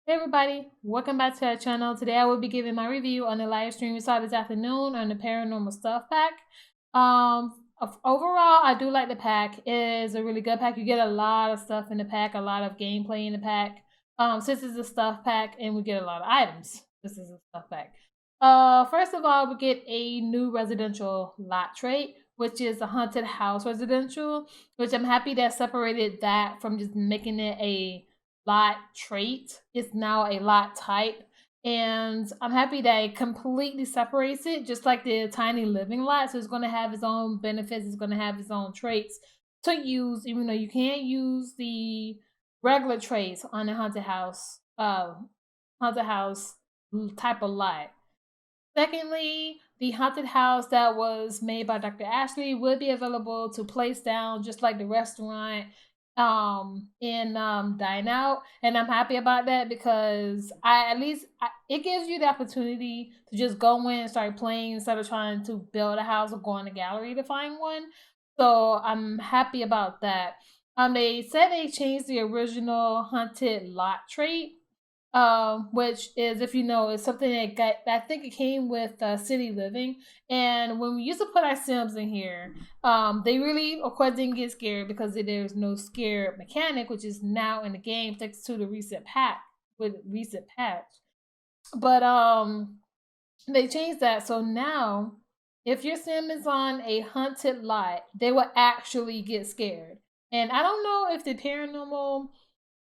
Hey everybody, welcome back to our channel. Today I will be giving my review on the live stream we saw this afternoon on the Paranormal Stuff Pack. Overall, I do like the pack. It is a really good pack. You get a lot of stuff in the pack, a lot of gameplay in the pack. Since it's a stuff pack and we get a lot of items. This is a stuff pack. First of all, we get a new residential lot trait, which is a haunted house residential, which I'm happy that separated that from just making it a lot trait. It's now a lot type. And I'm happy that it completely separates it, just like the tiny living lot. So it's going to have its own benefits. It's going to have its own traits to use, even though you can't use the regular traits on the haunted house type of lot. Secondly, the haunted house that was made by Dr. Ashley will be available to place down just like the restaurant in Dine Out, and I'm happy about that because it gives you the opportunity to just go in and start playing instead of trying to build a house or go in the gallery to find one. So I'm happy about that. They said they changed the original haunted lot trait, which is, if you know, is something I think it came with City Living. And when we used to put our Sims in here, they really, of course, didn't get scared because there's no scare mechanic, which is now in the game thanks to the recent patch. But they changed that, so now if your Sim is on a haunted lot, they will actually get scared. And I don't know if the paranormal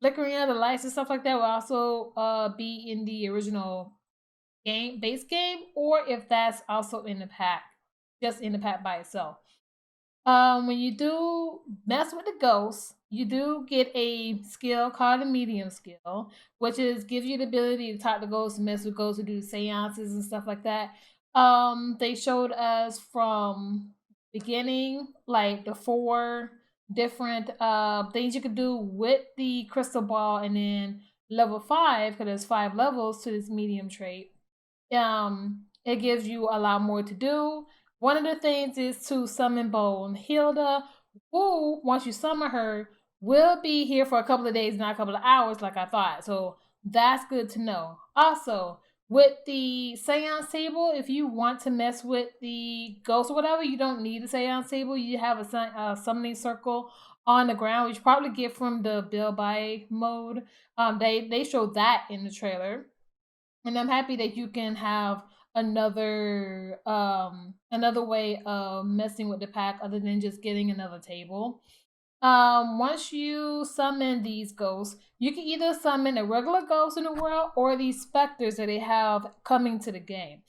flickering of the lights and stuff like that will also be in the original base game, or if that's also in the pack, just in the pack by itself. When you do mess with the ghosts, you do get a skill called a medium skill, which gives you the ability to talk to ghosts, mess with ghosts, to do seances and stuff like that. They showed us from beginning like the 4 different things you could do with the crystal ball, and then level 5, because there's 5 levels to this medium trait. It gives you a lot more to do. One of the things is to summon Bone Hilda, who, once you summon her, will be here for a couple of days, not a couple of hours like I thought. So that's good to know. Also, with the seance table, if you want to mess with the ghost or whatever, you don't need a seance table. You have a summoning circle on the ground, which you probably get from the build by mode. They showed that in the trailer. And I'm happy that you can have another way of messing with the pack other than just getting another table. Once you summon these ghosts, you can either summon a regular ghost in the world or these specters that they have coming to the game.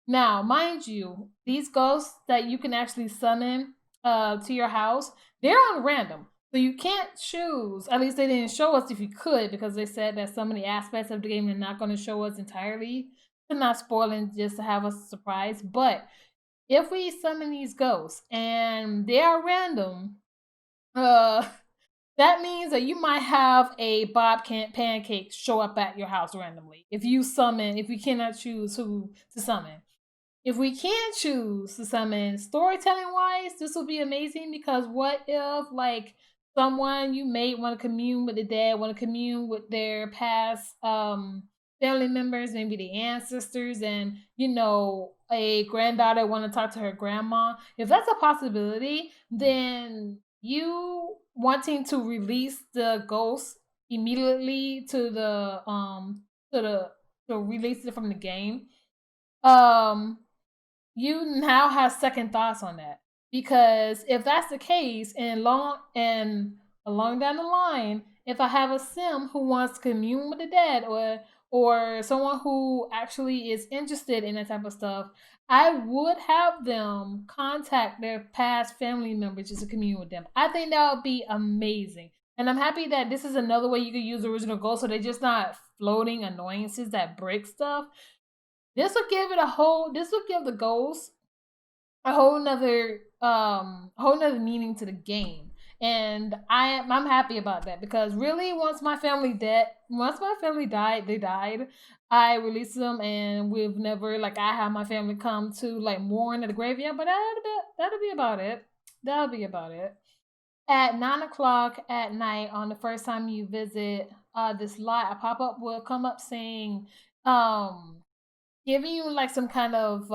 Now, mind you, these ghosts that you can actually summon to your house, they're on random. So you can't choose. At least they didn't show us if you could, because they said that so many aspects of the game are not going to show us entirely, to not spoiling, just to have us a surprise. But if we summon these ghosts and they are random, that means that you might have a Bob Pancake show up at your house randomly. If you cannot choose who to summon. If we can't choose to summon, storytelling wise, this will be amazing, because what if, like, someone you may want to commune with the dead, want to commune with their past family members, maybe the ancestors, and a granddaughter want to talk to her grandma. If that's a possibility, then you wanting to release the ghost immediately to release it from the game, you now have second thoughts on that, because if that's the case, and along down the line, if I have a sim who wants to commune with the dead, or someone who actually is interested in that type of stuff, I would have them contact their past family members just to commune with them. I think that would be amazing. And I'm happy that this is another way you could use original ghosts, so they're just not floating annoyances that break stuff. This will give the ghost a whole nother meaning to the game. And I'm happy about that, because really, once my family died, they died. I released them, and we've never, like, I have my family come to, like, mourn at the graveyard, but that'll be about it. That'll be about it. At 9 o'clock at night on the first time you visit this lot, a pop-up will come up saying, um giving you like some kind of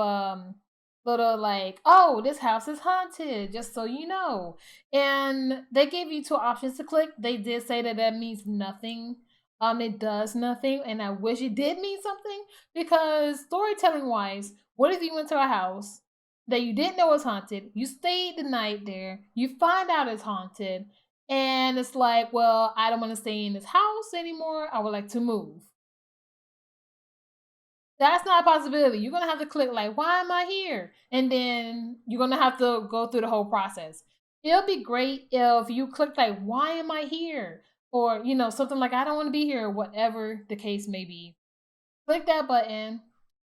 little like, oh, this house is haunted, just so you know. And they gave you two options to click. They did say that that means nothing. It does nothing, and I wish it did mean something, because storytelling wise, what if you went to a house that you didn't know was haunted, you stayed the night there, you find out it's haunted, and it's like, well, I don't want to stay in this house anymore, I would like to move. That's not a possibility. You're gonna have to click like, why am I here? And then you're gonna have to go through the whole process. It'll be great if you click like, why am I here? Or, something like, I don't want to be here, or whatever the case may be. Click that button,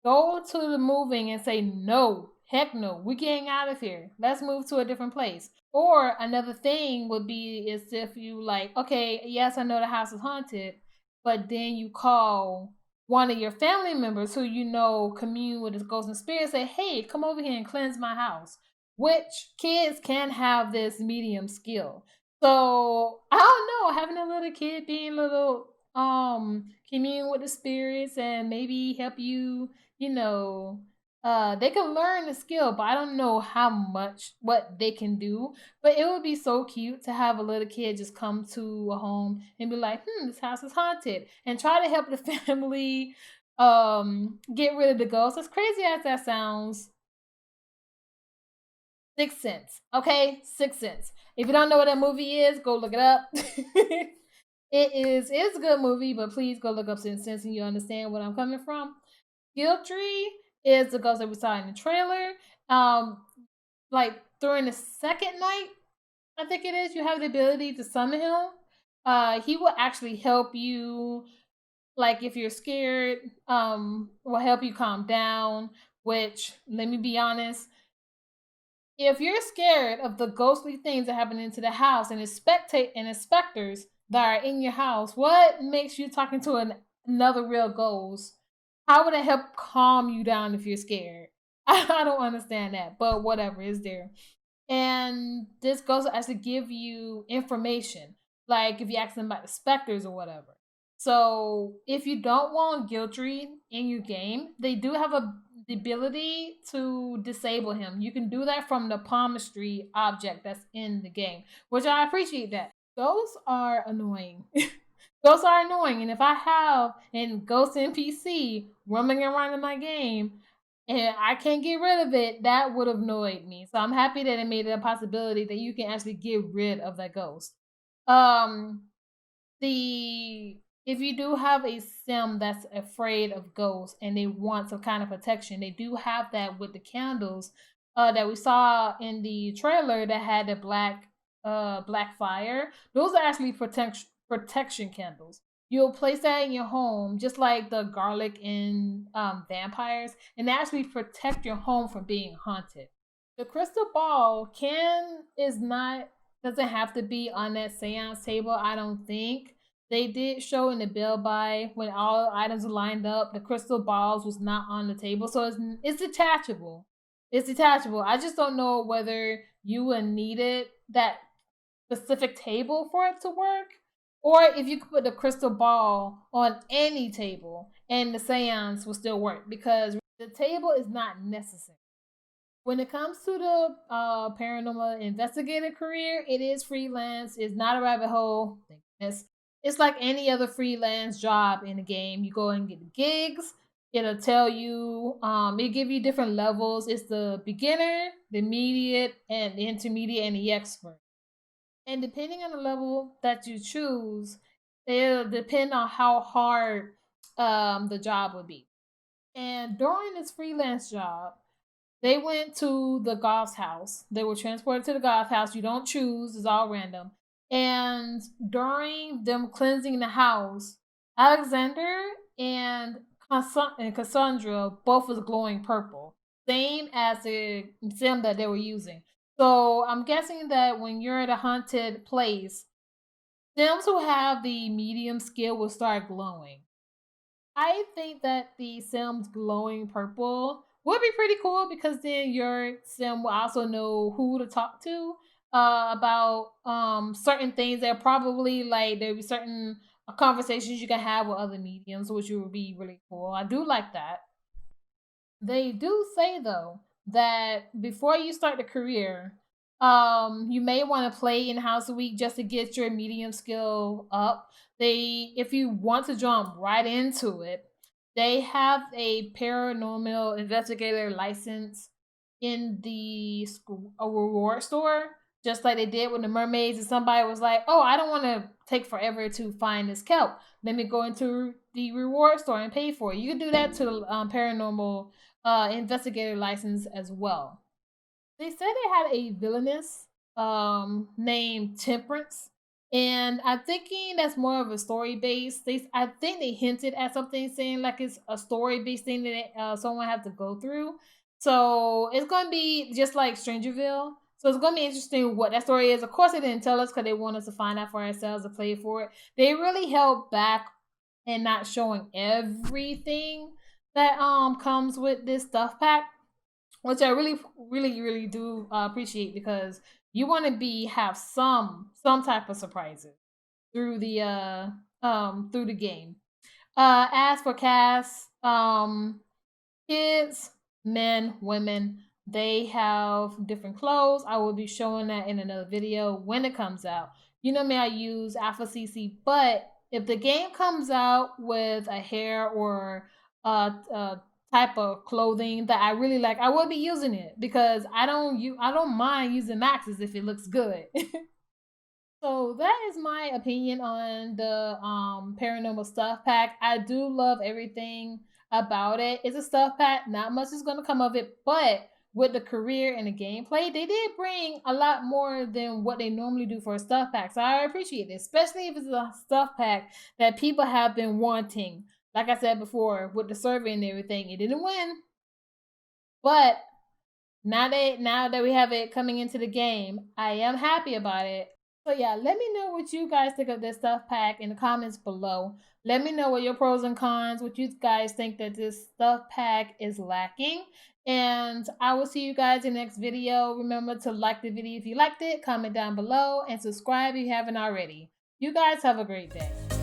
go to the moving and say, no, heck no, we're getting out of here. Let's move to a different place. Or another thing would be is if you like, okay, yes, I know the house is haunted, but then you call one of your family members who you know commune with the ghosts and spirits, say, hey, come over here and cleanse my house. Which kids can have this medium skill. So I don't know, having a little kid being a little commune with the spirits and maybe help you, you know, they can learn the skill, but I don't know how much what they can do. But it would be so cute to have a little kid just come to a home and be like, this house is haunted, and try to help the family get rid of the ghosts. As crazy as that sounds, Sixth Sense. Okay, Sixth Sense. If you don't know what that movie is, go look it up. It's a good movie, but please go look up Sixth Sense and you understand where I'm coming from. Guiltry is the ghost that we saw in the trailer. Um, like during the second night, I think it is, you have the ability to summon him. He will actually help you, like if you're scared, will help you calm down. Which, let me be honest, if you're scared of the ghostly things that happen into the house and the specters that are in your house, what makes you talking to another real ghost? How would it help calm you down if you're scared? I don't understand that, but whatever is there. And this ghost will actually give you information, like if you ask them about the specters or whatever. So if you don't want Guiltry in your game, they do have the ability to disable him. You can do that from the palmistry object that's in the game, which I appreciate that. Ghosts are annoying. Ghosts are annoying, and if I have a ghost NPC roaming around in my game and I can't get rid of it, that would have annoyed me. So I'm happy that it made it a possibility that you can actually get rid of that ghost. Um, the If you do have a sim that's afraid of ghosts and they want some kind of protection, they do have that with the candles that we saw in the trailer that had the black fire. Those are actually protection candles. You'll place that in your home, just like the garlic in vampires, and they actually protect your home from being haunted. The crystal ball can is not doesn't have to be on that seance table, I don't think. They did show in the bill buy when all items were lined up, the crystal balls was not on the table, so it's detachable. It's detachable. I just don't know whether you would need it that specific table for it to work, or if you could put the crystal ball on any table and the seance will still work, because the table is not necessary. When it comes to the paranormal investigator career, it is freelance. It's not a rabbit hole. Thank goodness. It's like any other freelance job in the game. You go and get the gigs. It'll tell you, it give you different levels. It's the beginner, the immediate, and the intermediate, and the expert. And depending on the level that you choose, it'll depend on how hard the job would be. And during this freelance job, they went to the Goth's house. They were transported to the Goth house. You don't choose, it's all random. And during them cleansing the house, Alexander and Cassandra both was glowing purple, same as the sim that they were using. So I'm guessing that when you're at a haunted place, sims who have the medium skill will start glowing. I think that the Sims glowing purple would be pretty cool, because then your Sim will also know who to talk to about certain things. That probably like there'll be certain conversations you can have with other mediums, which would be really cool. I do like that. They do say though that before you start the career, you may want to play in House a Week just to get your medium skill up. If you want to jump right into it, they have a paranormal investigator license in the a reward store, just like they did with the mermaids. And somebody was like, "Oh, I don't want to take forever to find this kelp. Let me go into the reward store and pay for it." You can do that to the paranormal investigator license as well. They said they had a villainess named Temperance, and I'm thinking that's more of a story based. I think they hinted at something saying like it's a story based thing that someone has to go through. So it's going to be just like Strangerville. So it's going to be interesting what that story is. Of course, they didn't tell us because they want us to find out for ourselves to play for it. They really held back and not showing everything that comes with this stuff pack, which I really do appreciate, because you want to be have some type of surprises through through the game. As for cast, kids, men, women, they have different clothes. I will be showing that in another video when it comes out. You know me, I use Alpha CC, but if the game comes out with a hair or a type of clothing that I really like, I will be using it, because I don't mind using maxes if it looks good. So that is my opinion on the paranormal stuff pack. I do love everything about it. It's a stuff pack. Not much is gonna come of it, but with the career and the gameplay, they did bring a lot more than what they normally do for a stuff pack. So I appreciate it, especially if it's a stuff pack that people have been wanting. Like I said before, with the survey and everything, it didn't win, but now that we have it coming into the game, I am happy about it. So yeah, let me know what you guys think of this stuff pack in the comments below. Let me know what your pros and cons, what you guys think that this stuff pack is lacking. And I will see you guys in the next video. Remember to like the video if you liked it, comment down below, and subscribe if you haven't already. You guys have a great day.